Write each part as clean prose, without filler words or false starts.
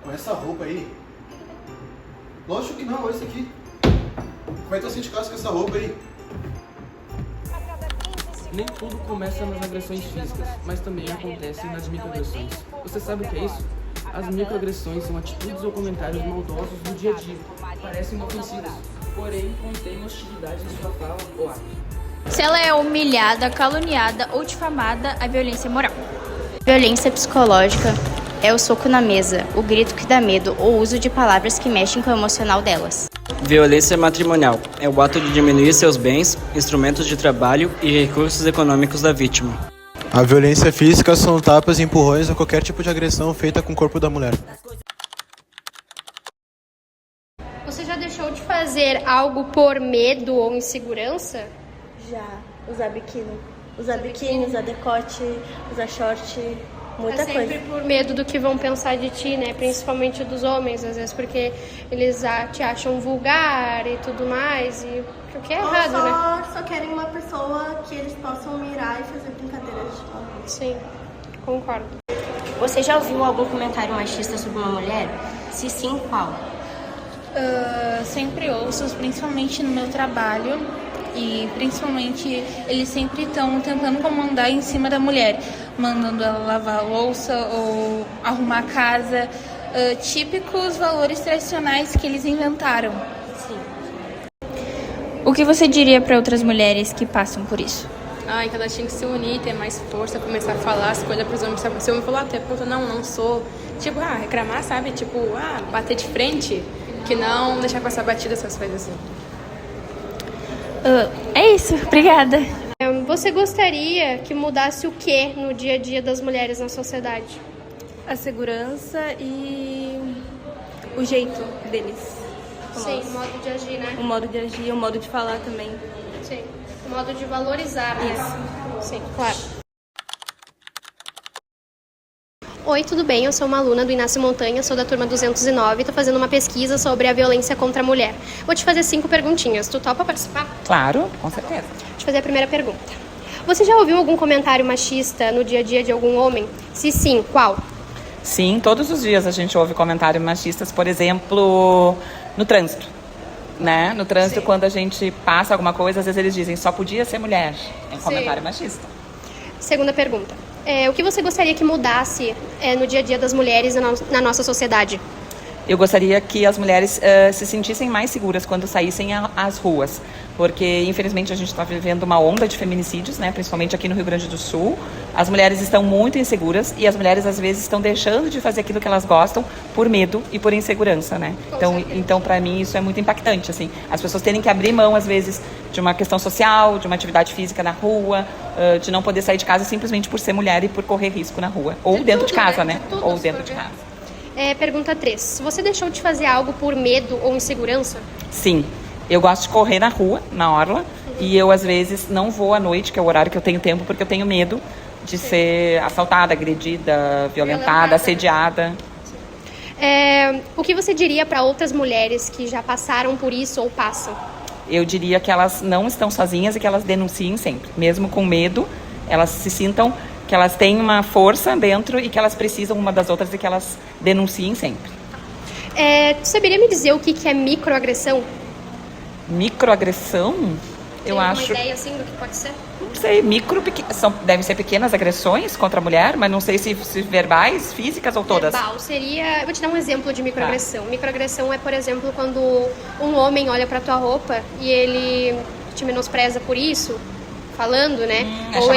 Com essa roupa aí? Lógico que não, olha isso aqui. Vai estar de casa com essa roupa aí. Nem tudo começa nas agressões físicas, mas também acontece nas microagressões. Você sabe o que é isso? As microagressões são atitudes ou comentários maldosos do dia a dia. Parecem inofensivas, porém contêm hostilidade em sua fala ou ato. Se ela é humilhada, caluniada ou difamada, a violência é moral. Violência psicológica é o soco na mesa, o grito que dá medo ou o uso de palavras que mexem com o emocional delas. Violência matrimonial é o ato de diminuir seus bens, instrumentos de trabalho e recursos econômicos da vítima. A violência física são tapas, empurrões ou qualquer tipo de agressão feita com o corpo da mulher. Você já deixou de fazer algo por medo ou insegurança? Já. Usar biquíni, usar decote, usar short, muita É sempre coisa. por medo do que vão pensar de ti, né? Principalmente dos homens, às vezes, porque eles te acham vulgar e tudo mais, e o que é errado, né? Só querem uma pessoa que eles possam mirar e fazer brincadeiras de pau. Sim, concordo. Você já ouviu algum comentário machista sobre uma mulher? Se sim, qual? Sempre ouço, principalmente no meu trabalho, e principalmente eles sempre estão tentando comandar em cima da mulher, mandando ela lavar a louça ou arrumar a casa, típicos valores tradicionais que eles inventaram. Sim. O que você diria para outras mulheres que passam por isso? Ai, que elas tinham que se unir, ter mais força, começar a falar as coisas pros homens. Se o homem falar, até pronto, não sou. Tipo, reclamar, sabe? Tipo, bater de frente, que não deixar passar batida, essas coisas assim. É isso, obrigada. Você gostaria que mudasse o que no dia a dia das mulheres na sociedade? A segurança e o jeito deles. Sim, o modo de agir, né? O modo de agir, o modo de falar também. Sim, o modo de valorizar, né? Isso. Sim, claro. Oi, tudo bem? Eu sou uma aluna do Inácio Montanha, sou da turma 209 e estou fazendo uma pesquisa sobre a violência contra a mulher. Vou te fazer 5 perguntinhas. Tu topa participar? Claro, com certeza. Deixa eu fazer a primeira pergunta. Você já ouviu algum comentário machista no dia a dia de algum homem? Se sim, qual? Sim, todos os dias a gente ouve comentários machistas, por exemplo, no trânsito. Né? No trânsito, quando a gente passa alguma coisa, às vezes eles dizem só podia ser mulher. É um comentário machista. Segunda pergunta. O que você gostaria que mudasse no dia a dia das mulheres na nossa sociedade? Eu gostaria que as mulheres se sentissem mais seguras quando saíssem às ruas, porque infelizmente a gente está vivendo uma onda de feminicídios, né? Principalmente aqui no Rio Grande do Sul. As mulheres estão muito inseguras e as mulheres às vezes estão deixando de fazer aquilo que elas gostam por medo e por insegurança, né? Então para mim isso é muito impactante, assim. As pessoas terem que abrir mão às vezes de uma questão social, de uma atividade física na rua, de não poder sair de casa simplesmente por ser mulher e por correr risco na rua ou dentro de casa, né? Ou dentro de casa. Pergunta 3. Você deixou de fazer algo por medo ou insegurança? Sim. Eu gosto de correr na rua, na orla, e eu às vezes não vou à noite, que é o horário que eu tenho tempo, porque eu tenho medo de ser assaltada, agredida, violentada, assediada. O que você diria para outras mulheres que já passaram por isso ou passam? Eu diria que elas não estão sozinhas e que elas denunciem sempre. Mesmo com medo, elas se sintam que elas têm uma força dentro e que elas precisam uma das outras e que elas denunciem sempre. Tu saberia me dizer o que é microagressão? Microagressão? Eu acho. Tem uma ideia assim do que pode ser? Não sei, devem ser pequenas agressões contra a mulher, mas não sei se verbais, físicas ou todas. Verbal seria... Eu vou te dar um exemplo de microagressão. Microagressão é, por exemplo, quando um homem olha pra tua roupa e ele te menospreza por isso, falando, né? Ou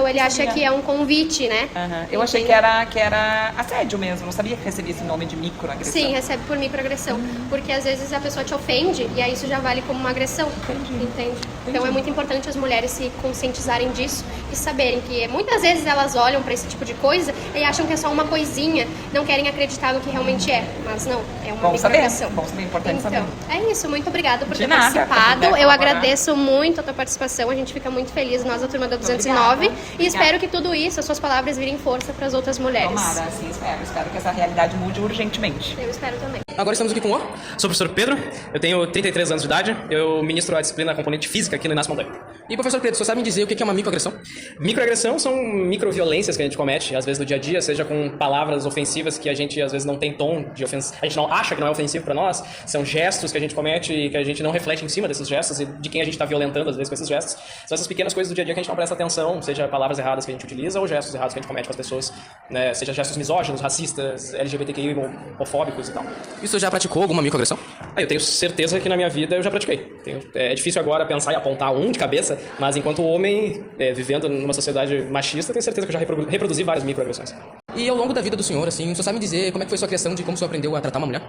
ele acha que é um convite, né? Eu achei que era assédio mesmo, não sabia que recebia esse nome de microagressão. Sim, recebe por microagressão, porque às vezes a pessoa te ofende e aí isso já vale como uma agressão. Entende? Então é muito importante as mulheres se conscientizarem disso e saberem que muitas vezes elas olham pra esse tipo de coisa e acham que é só uma coisinha, não querem acreditar no que realmente é, mas não, é uma microagressão. Bom saber, importante saber. É isso, muito obrigada por ter nada, participado. Eu agradeço muito a tua participação. A gente fica muito feliz, nós da turma da 209. E espero que tudo isso, as suas palavras, virem força para as outras mulheres. Tomara, sim, espero. Espero que essa realidade mude urgentemente. Eu espero também. Agora estamos aqui com o Sou o professor Pedro, eu tenho 33 anos de idade, eu ministro a disciplina componente física aqui no Inácio Montanha. E professor Pedro, você sabe me dizer o que é uma microagressão? Microagressão são microviolências que a gente comete, às vezes no dia a dia, seja com palavras ofensivas que a gente às vezes não tem tom de ofensa, a gente não acha que não é ofensivo para nós, são gestos que a gente comete e que a gente não reflete em cima desses gestos e de quem a gente está violentando às vezes com esses gestos. São essas pequenas coisas do dia a dia que a gente não presta atenção, seja palavras erradas que a gente utiliza ou gestos errados que a gente comete com as pessoas, né? Seja gestos misóginos, racistas, LGBTQI, homofóbicos e tal. E você já praticou alguma microagressão? Eu tenho certeza que na minha vida eu já pratiquei. É difícil agora pensar e apontar um de cabeça, mas enquanto homem, vivendo numa sociedade machista, tenho certeza que eu já reproduzi várias microagressões. E ao longo da vida do senhor, assim, o senhor sabe me dizer como é que foi sua criação, de como o senhor aprendeu a tratar uma mulher?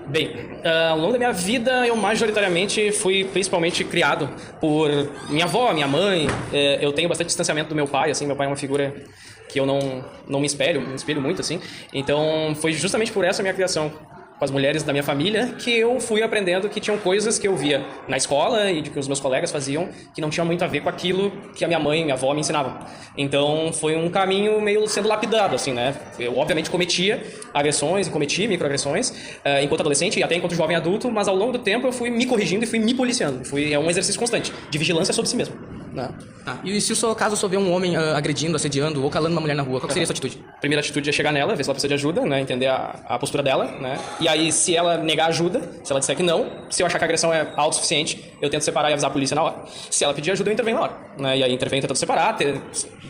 Bem, ao longo da minha vida, eu majoritariamente fui principalmente criado por minha avó, minha mãe. Eu tenho bastante distanciamento do meu pai, assim, meu pai é uma figura que eu não me espelho muito, assim. Então, foi justamente por essa minha criação com as mulheres da minha família, que eu fui aprendendo que tinham coisas que eu via na escola e de que os meus colegas faziam que não tinham muito a ver com aquilo que a minha mãe e minha avó me ensinavam. Então, foi um caminho meio sendo lapidado, assim, né? Eu, obviamente, cometia agressões e cometi microagressões enquanto adolescente e até enquanto jovem adulto, mas ao longo do tempo eu fui me corrigindo e fui me policiando. É um exercício constante de vigilância sobre si mesmo. E se o seu caso só vê um homem agredindo, assediando ou calando uma mulher na rua, qual seria a sua atitude? A primeira atitude é chegar nela, ver se ela precisa de ajuda, né? Entender a postura dela, né? E aí, se ela negar ajuda, se ela disser que não, se eu achar que a agressão é autossuficiente, eu tento separar e avisar a polícia na hora. Se ela pedir ajuda, eu intervenho na hora, né? E aí intervenho tentando separar,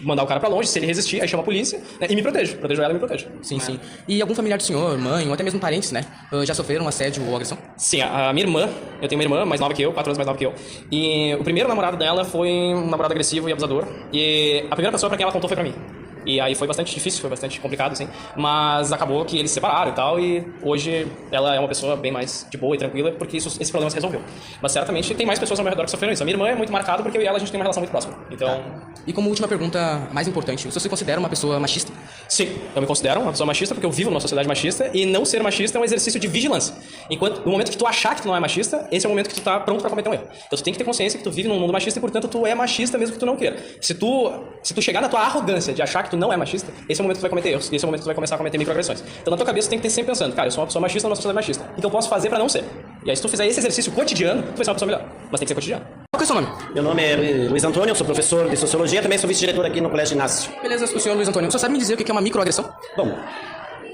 mandar o cara pra longe, se ele resistir, aí chama a polícia, né? E me protejo. Protejo ela e me protejo. Sim. E algum familiar do senhor, mãe, ou até mesmo parentes, né? Já sofreram assédio ou agressão? Sim, a minha irmã, eu tenho uma irmã mais nova que eu, 4 anos mais nova que eu. E o primeiro namorado dela foi um namorado agressivo e abusador. E a primeira pessoa pra quem ela contou foi pra mim. E aí foi bastante difícil, foi bastante complicado, assim. Mas acabou que eles se separaram e tal. E hoje ela é uma pessoa bem mais de boa e tranquila, porque esse problema se resolveu. Mas certamente tem mais pessoas ao meu redor que sofreram isso. A minha irmã é muito marcada porque eu e ela a gente tem uma relação muito próxima. Então... E como última pergunta mais importante, você se considera uma pessoa machista? Sim, eu me considero uma pessoa machista porque eu vivo numa sociedade machista e não ser machista é um exercício de vigilância. No momento que tu achar que tu não é machista, esse é o momento que tu tá pronto pra cometer um erro. Então tu tem que ter consciência que tu vive num mundo machista e, portanto, tu é machista mesmo que tu não queira. Se tu chegar na tua arrogância de achar que tu não é machista, esse é o momento que tu vai cometer erros. Esse é o momento que tu vai começar a cometer microagressões. Então na tua cabeça tu tem que ter sempre pensando, cara, eu sou uma pessoa machista numa sociedade machista. O que eu posso fazer pra não ser? E aí se tu fizer esse exercício cotidiano, tu vai ser uma pessoa melhor. Mas tem que ser cotidiano. Qual é o seu nome? Meu nome é Luiz Antônio, eu sou professor de Sociologia, também sou vice-diretor aqui no Colégio Inácio. Beleza, o senhor Luiz Antônio, o senhor sabe me dizer o que é uma microagressão? Bom,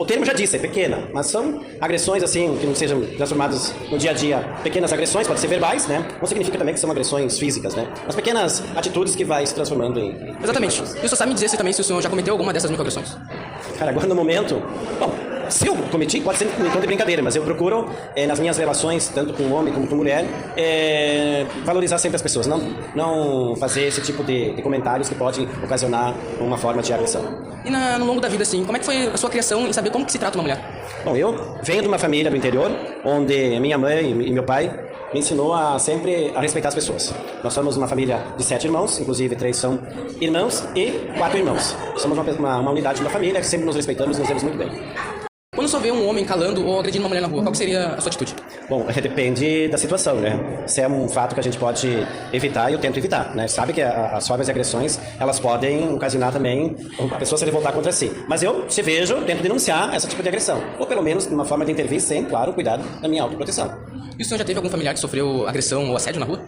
o termo já disse, é pequena, mas são agressões assim, que não sejam transformadas no dia a dia. Pequenas agressões, podem ser verbais, né? Não significa também que são agressões físicas, né? Mas pequenas atitudes que vai se transformando em... Exatamente. E o senhor sabe me dizer se o senhor já cometeu alguma dessas microagressões? Cara, agora no momento... Bom, se eu cometi, pode ser em tom de brincadeira, mas eu procuro, nas minhas relações, tanto com homem como com mulher, valorizar sempre as pessoas, não fazer esse tipo de comentários que podem ocasionar uma forma de agressão. E no longo da vida, assim, como é que foi a sua criação em saber como que se trata uma mulher? Bom, eu venho de uma família do interior, onde minha mãe e meu pai me ensinou a sempre a respeitar as pessoas. Nós somos uma família de 7 irmãos, inclusive 3 são irmãos e 4 irmãos. Somos uma unidade de uma família que sempre nos respeitamos e nos vemos muito bem. Quando só vê um homem calando ou agredindo uma mulher na rua, qual que seria a sua atitude? Bom, depende da situação, né? Se é um fato que a gente pode evitar, eu tento evitar, né? Sabe que as formas de agressões, elas podem ocasionar também a pessoa se revoltar contra si. Mas eu, se vejo, tento denunciar esse tipo de agressão. Ou pelo menos, uma forma de intervir sem, claro, cuidado da minha autoproteção. E o senhor já teve algum familiar que sofreu agressão ou assédio na rua?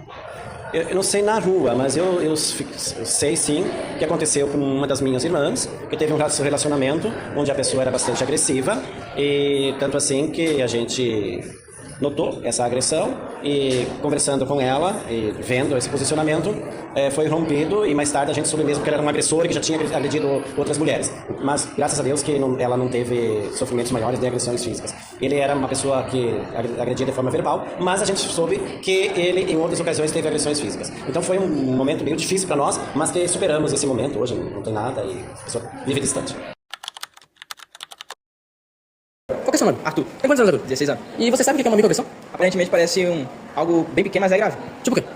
Eu não sei na rua, mas eu sei sim que aconteceu com uma das minhas irmãs, que teve um relacionamento onde a pessoa era bastante agressiva, e tanto assim que a gente notou essa agressão e conversando com ela e vendo esse posicionamento, foi rompido e mais tarde a gente soube mesmo que ela era um agressor e que já tinha agredido outras mulheres. Mas graças a Deus que ela não teve sofrimentos maiores de agressões físicas. Ele era uma pessoa que agredia de forma verbal, mas a gente soube que ele em outras ocasiões teve agressões físicas. Então foi um momento meio difícil para nós, mas que superamos esse momento. Hoje não tem nada e a pessoa vive distante. Qual que é seu nome? Arthur. Tem quantos anos, Arthur? 16 anos. E você sabe o que é uma microagressão? Aparentemente parece algo bem pequeno, mas é grave. Tipo o quê?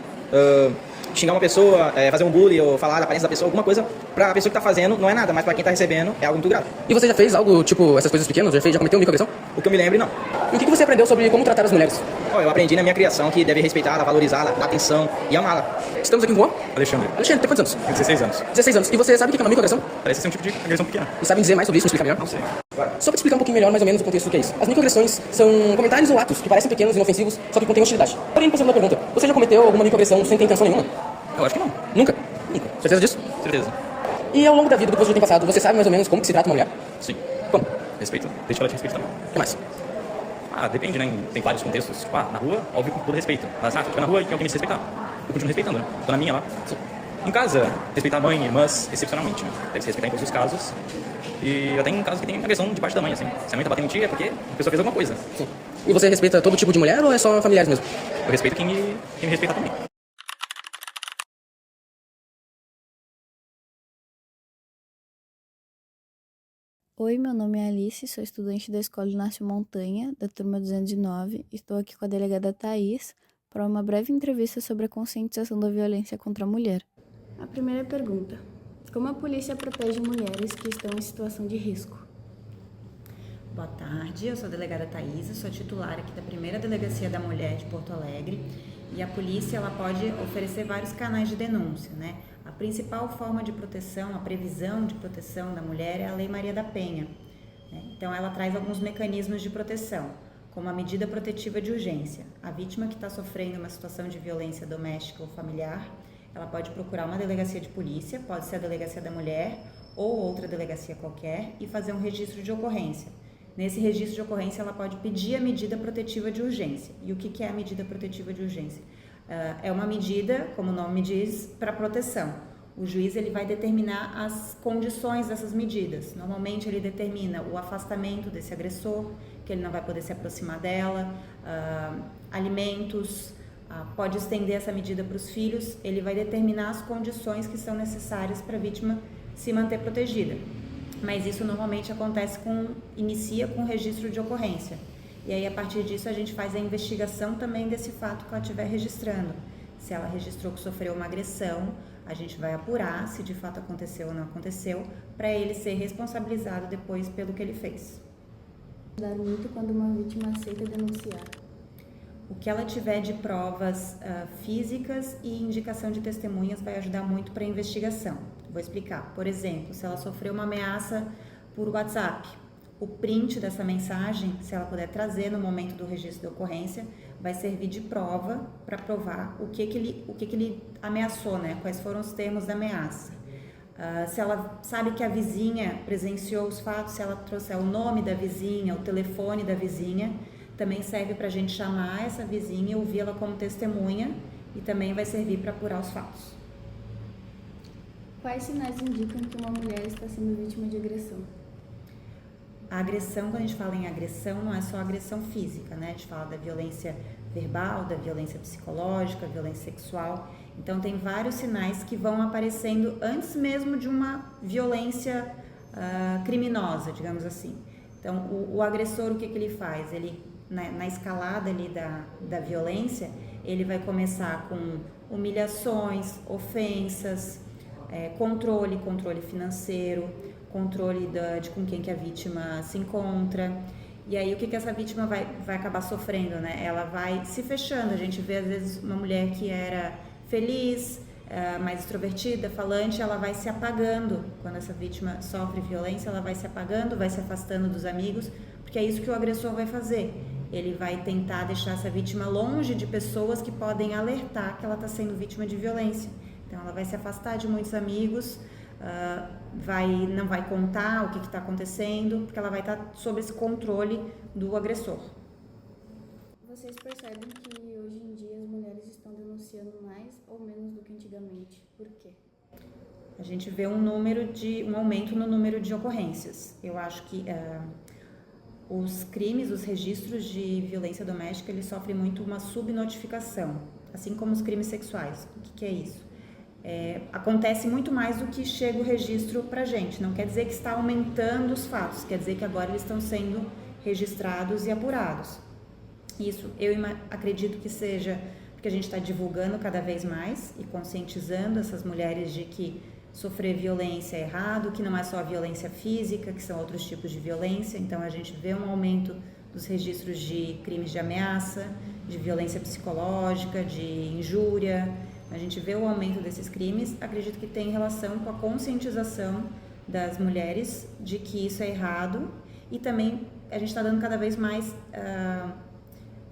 Xingar uma pessoa, fazer um bullying ou falar da aparência da pessoa, alguma coisa pra pessoa que tá fazendo não é nada, mas pra quem tá recebendo é algo muito grave. E você já fez algo, tipo, essas coisas pequenas? Já cometeu uma microagressão? O que eu me lembro, não. E o que você aprendeu sobre como tratar as mulheres? Eu aprendi na minha criação que deve respeitá-la, valorizá-la, dar atenção e amá-la. Estamos aqui com o Alexandre. Alexandre, tem quantos anos? Tem 16 anos. 16 anos. E você sabe o que é uma microagressão? Parece ser um tipo de agressão pequena. E sabe dizer mais sobre isso, me explicar melhor? Não sei. Só pra te explicar um pouquinho melhor, mais ou menos, o contexto do que é isso. As microagressões são comentários ou atos que parecem pequenos e inofensivos, só que contêm hostilidade. Porém, passando a pergunta, você já cometeu alguma microagressão sem ter intenção nenhuma? Eu acho que não. Nunca. Certeza disso? Certeza. E ao longo da vida, do que você tem passado, você sabe mais ou menos como que se trata uma mulher? Sim. Como? Respeito. Desde que ela te respeita também. O que mais? Depende, né? Tem vários contextos. Tipo, na rua, óbvio, com todo respeito. Mas, se eu estiver na rua e tem alguém me respeitar, eu continuo respeitando, né? Tô na minha lá. Sim. Em casa, respeitar a mãe, irmãs, excepcionalmente, né? Deve se respeitar em todos os casos. E até em casos que tem agressão de parte da mãe, assim. Se a mãe tá batendo em ti, é porque a pessoa fez alguma coisa. Sim. E você respeita todo tipo de mulher ou é só familiares mesmo? Eu respeito quem me respeita também. Oi, meu nome é Alice, sou estudante da Escola Inácio Montanha, da turma 209. Estou aqui com a delegada Thaís para uma breve entrevista sobre a conscientização da violência contra a mulher. A primeira pergunta: como a polícia protege mulheres que estão em situação de risco? Boa tarde, eu sou a delegada Thaís, sou titular aqui da primeira Delegacia da Mulher de Porto Alegre e a polícia ela pode oferecer vários canais de denúncia, né? A principal forma de proteção, a previsão de proteção da mulher é a Lei Maria da Penha, né? Então ela traz alguns mecanismos de proteção, como a medida protetiva de urgência. A vítima que está sofrendo uma situação de violência doméstica ou familiar, ela pode procurar uma delegacia de polícia, pode ser a Delegacia da Mulher ou outra delegacia qualquer e fazer um registro de ocorrência. Nesse registro de ocorrência, ela pode pedir a medida protetiva de urgência. E o que é a medida protetiva de urgência? É uma medida, como o nome diz, para proteção. O juiz ele vai determinar as condições dessas medidas. Normalmente, ele determina o afastamento desse agressor, que ele não vai poder se aproximar dela, alimentos, pode estender essa medida para os filhos. Ele vai determinar as condições que são necessárias para a vítima se manter protegida. Mas isso normalmente inicia com registro de ocorrência. E aí, a partir disso, a gente faz a investigação também desse fato que ela estiver registrando. Se ela registrou que sofreu uma agressão, a gente vai apurar se de fato aconteceu ou não aconteceu, para ele ser responsabilizado depois pelo que ele fez. Dar muito quando uma vítima aceita denunciar. O que ela tiver de provas físicas e indicação de testemunhas vai ajudar muito para a investigação. Vou explicar. Por exemplo, se ela sofreu uma ameaça por WhatsApp, o print dessa mensagem, se ela puder trazer no momento do registro de ocorrência, vai servir de prova para provar o que ele ameaçou, né? Quais foram os termos da ameaça. Se ela sabe que a vizinha presenciou os fatos, se ela trouxer o nome da vizinha, o telefone da vizinha, também serve para a gente chamar essa vizinha e ouvi-la como testemunha e também vai servir para apurar os fatos. Quais sinais indicam que uma mulher está sendo vítima de agressão? A agressão, quando a gente fala em agressão, não é só agressão física, né? A gente fala da violência verbal, da violência psicológica, violência sexual. Então, tem vários sinais que vão aparecendo antes mesmo de uma violência criminosa, digamos assim. Então, o agressor, o que ele faz? Ele, na escalada ali da violência, ele vai começar com humilhações, ofensas, controle financeiro, controle de com quem que a vítima se encontra. E aí, o que essa vítima vai acabar sofrendo, né? Ela vai se fechando. A gente vê, às vezes, uma mulher que era feliz, mais extrovertida, falante, ela vai se apagando. Quando essa vítima sofre violência, ela vai se apagando, vai se afastando dos amigos, porque é isso que o agressor vai fazer. Ele vai tentar deixar essa vítima longe de pessoas que podem alertar que ela está sendo vítima de violência. Então, ela vai se afastar de muitos amigos, não vai contar o que está acontecendo, porque ela vai estar sob esse controle do agressor. Vocês percebem que hoje em dia as mulheres estão denunciando mais ou menos do que antigamente? Por quê? A gente vê um aumento no número de ocorrências. Eu acho que os crimes, os registros de violência doméstica, eles sofrem muito uma subnotificação, assim como os crimes sexuais. O que é isso? Acontece muito mais do que chega o registro para a gente. Não quer dizer que está aumentando os fatos, quer dizer que agora eles estão sendo registrados e apurados. Isso eu acredito que seja porque a gente está divulgando cada vez mais e conscientizando essas mulheres de que sofrer violência é errado, que não é só a violência física, que são outros tipos de violência. Então a gente vê um aumento dos registros de crimes de ameaça, de violência psicológica, de injúria. A gente vê o aumento desses crimes, acredito que tem relação com a conscientização das mulheres de que isso é errado e também a gente está dando cada vez mais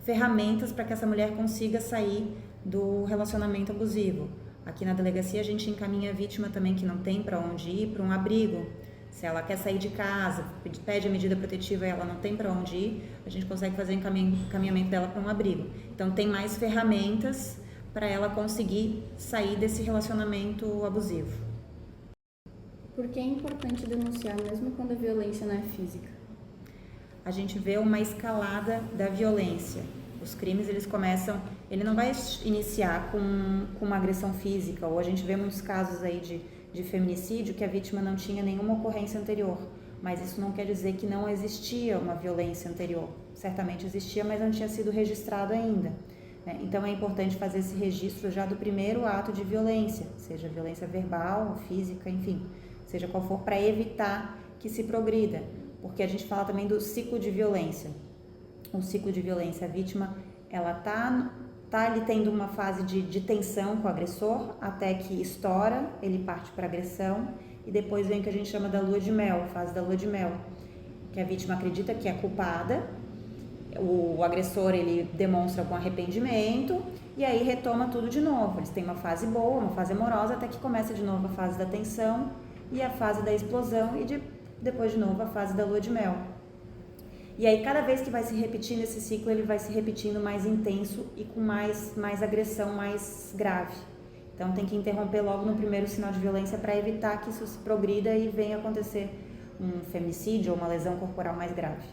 ferramentas para que essa mulher consiga sair do relacionamento abusivo. Aqui na delegacia a gente encaminha a vítima também que não tem para onde ir para um abrigo. Se ela quer sair de casa, pede a medida protetiva e ela não tem para onde ir, a gente consegue fazer o encaminhamento dela para um abrigo. Então tem mais ferramentas para ela conseguir sair desse relacionamento abusivo. Por que é importante denunciar mesmo quando a violência não é física? A gente vê uma escalada da violência. Os crimes, ele não vai iniciar com uma agressão física, ou a gente vê muitos casos aí de feminicídio que a vítima não tinha nenhuma ocorrência anterior, mas isso não quer dizer que não existia uma violência anterior. Certamente existia, mas não tinha sido registrado ainda. Então é importante fazer esse registro já do primeiro ato de violência, seja violência verbal, física, enfim, seja qual for, para evitar que se progrida, porque a gente fala também do ciclo de violência. O ciclo de violência, a vítima, ela tá ali tendo uma fase de tensão com o agressor, até que estoura, ele parte para agressão, e depois vem o que a gente chama da lua de mel, fase da lua de mel, que a vítima acredita que é culpada, o agressor ele demonstra com arrependimento, e aí retoma tudo de novo. Eles têm uma fase boa, uma fase amorosa, até que começa de novo a fase da tensão, e a fase da explosão, e depois de novo a fase da lua de mel. E aí, cada vez que vai se repetindo esse ciclo, ele vai se repetindo mais intenso e com mais agressão, mais grave. Então, tem que interromper logo no primeiro sinal de violência para evitar que isso se progrida e venha acontecer um feminicídio ou uma lesão corporal mais grave.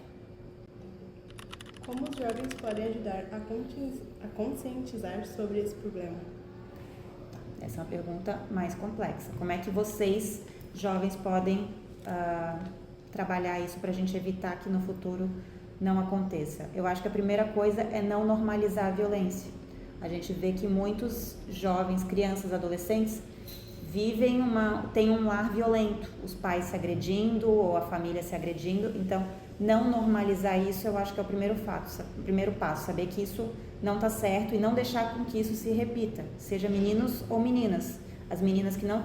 Como os jovens podem ajudar a conscientizar sobre esse problema? Essa é uma pergunta mais complexa. Como é que vocês, jovens, podem trabalhar isso para a gente evitar que no futuro não aconteça? Eu acho que a primeira coisa é não normalizar a violência. A gente vê que muitos jovens, crianças, adolescentes têm um lar violento, os pais se agredindo ou a família se agredindo. Então, não normalizar isso, eu acho que é o primeiro passo, saber que isso não está certo e não deixar com que isso se repita, seja meninos ou meninas. As meninas que não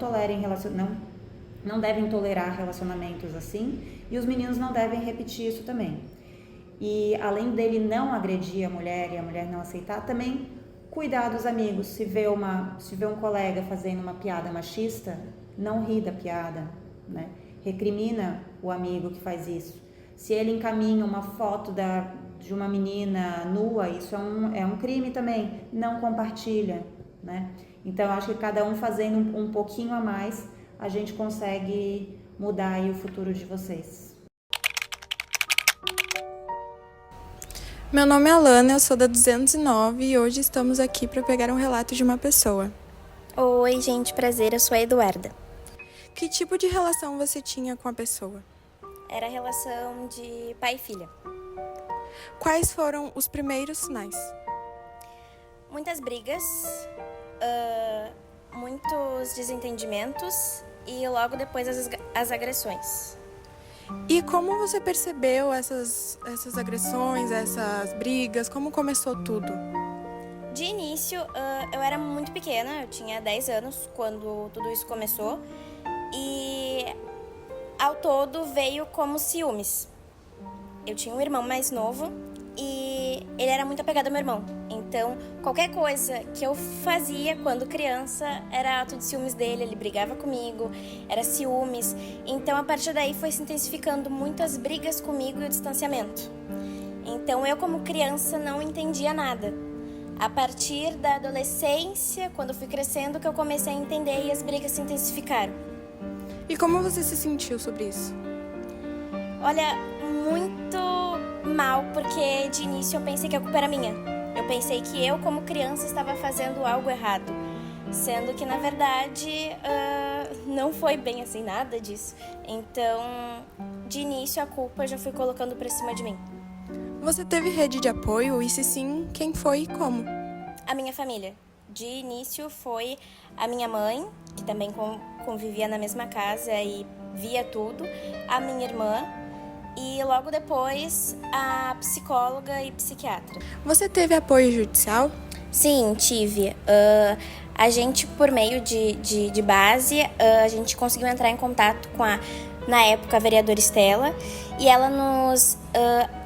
devem tolerar relacionamentos assim, e os meninos não devem repetir isso também. E além dele não agredir a mulher e a mulher não aceitar, também cuidar dos amigos. Se vê um colega fazendo uma piada machista, não ri da piada, né? Recrimina o amigo que faz isso. Se ele encaminha uma foto de uma menina nua, isso é um crime também, não compartilha, né? Então, eu acho que cada um fazendo um pouquinho a mais, a gente consegue mudar aí o futuro de vocês. Meu nome é Alana, eu sou da 209 e hoje estamos aqui para pegar um relato de uma pessoa. Oi, gente, prazer, eu sou a Eduarda. Que tipo de relação você tinha com a pessoa? Era a relação de pai e filha. Quais foram os primeiros sinais? Muitas brigas, muitos desentendimentos e logo depois as agressões. E como você percebeu essas agressões, essas brigas? Como começou tudo? De início, eu era muito pequena, eu tinha 10 anos quando tudo isso começou. E ao todo veio como ciúmes. Eu tinha um irmão mais novo e ele era muito apegado ao meu irmão. Então, qualquer coisa que eu fazia quando criança era ato de ciúmes dele, ele brigava comigo, era ciúmes. Então, a partir daí foi se intensificando muitas brigas comigo e o distanciamento. Então, eu como criança não entendia nada. A partir da adolescência, quando fui crescendo, que eu comecei a entender e as brigas se intensificaram. E como você se sentiu sobre isso? Olha, muito mal, porque de início eu pensei que a culpa era minha. Eu pensei que eu, como criança, estava fazendo algo errado. Sendo que, na verdade, não foi bem assim, nada disso. Então, de início, a culpa eu já fui colocando pra cima de mim. Você teve rede de apoio? E se sim, quem foi e como? A minha família. De início foi a minha mãe, que também convivia na mesma casa e via tudo, a minha irmã e logo depois a psicóloga e psiquiatra. Você teve apoio judicial? Sim, tive. A gente, por meio de base, a gente conseguiu entrar em contato com na época, a vereadora Estela, e ela nos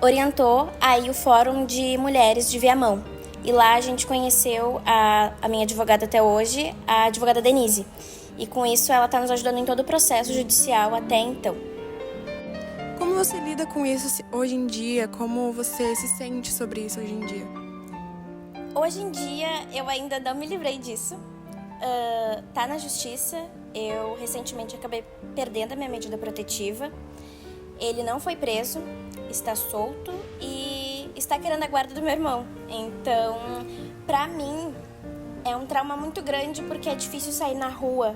orientou aí o Fórum de Mulheres de Viamão. E lá a gente conheceu a minha advogada até hoje, a advogada Denise. E com isso ela está nos ajudando em todo o processo judicial até então. Como você lida com isso hoje em dia? Como você se sente sobre isso hoje em dia? Hoje em dia eu ainda não me livrei disso. Tá na justiça. Eu recentemente acabei perdendo a minha medida protetiva. Ele não foi preso, está solto e está querendo a guarda do meu irmão. Então, pra mim, é um trauma muito grande porque é difícil sair na rua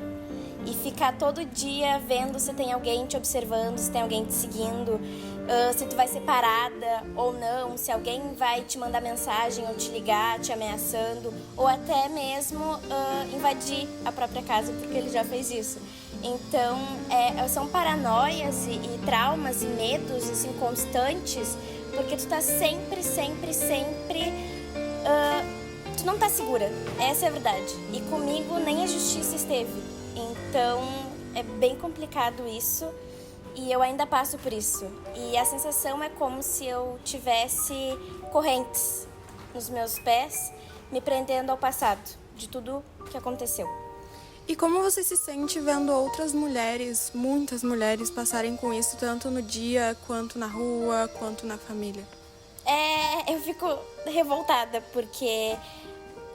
e ficar todo dia vendo se tem alguém te observando, se tem alguém te seguindo, se tu vai ser parada ou não, se alguém vai te mandar mensagem ou te ligar, te ameaçando, ou até mesmo invadir a própria casa, porque ele já fez isso. Então, são paranoias e traumas e medos assim, constantes, porque tu tá sempre, tu não tá segura, essa é a verdade. E comigo nem a justiça esteve. Então, é bem complicado isso e eu ainda passo por isso. E a sensação é como se eu tivesse correntes nos meus pés, me prendendo ao passado, de tudo que aconteceu. E como você se sente vendo outras mulheres, muitas mulheres, passarem com isso, tanto no dia, quanto na rua, quanto na família? Eu fico revoltada, porque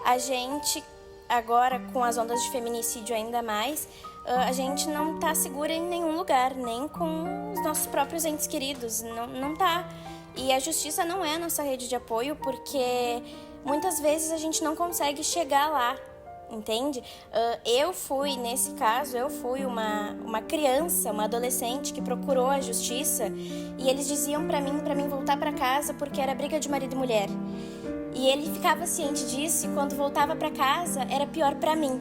a gente, agora com as ondas de feminicídio ainda mais, a gente não tá segura em nenhum lugar, nem com os nossos próprios entes queridos, não tá. E a justiça não é a nossa rede de apoio, porque muitas vezes a gente não consegue chegar lá. Entende? Nesse caso, eu fui uma criança, uma adolescente que procurou a justiça e eles diziam pra mim voltar pra casa porque era briga de marido e mulher. E ele ficava ciente disso e quando voltava pra casa era pior pra mim.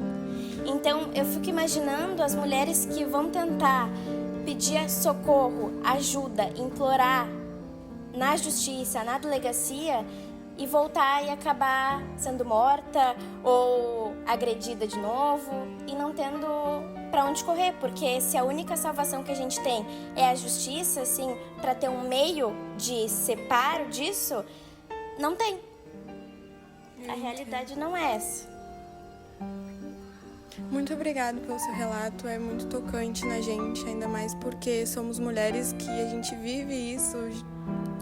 Então eu fico imaginando as mulheres que vão tentar pedir socorro, ajuda, implorar na justiça, na delegacia e voltar e acabar sendo morta ou agredida de novo e não tendo pra onde correr, porque se a única salvação que a gente tem é a justiça, assim, pra ter um meio de separo disso, não tem. A realidade não é essa. Muito obrigada pelo seu relato, é muito tocante na gente, ainda mais porque somos mulheres que a gente vive isso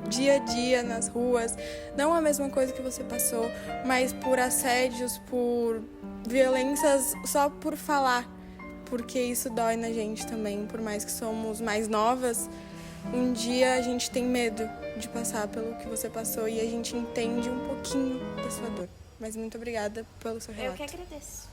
dia a dia nas ruas, não a mesma coisa que você passou, mas por assédios, por violências só por falar, porque isso dói na gente também, por mais que somos mais novas, um dia a gente tem medo de passar pelo que você passou e a gente entende um pouquinho da sua dor. Mas muito obrigada pelo seu relato. Eu que agradeço.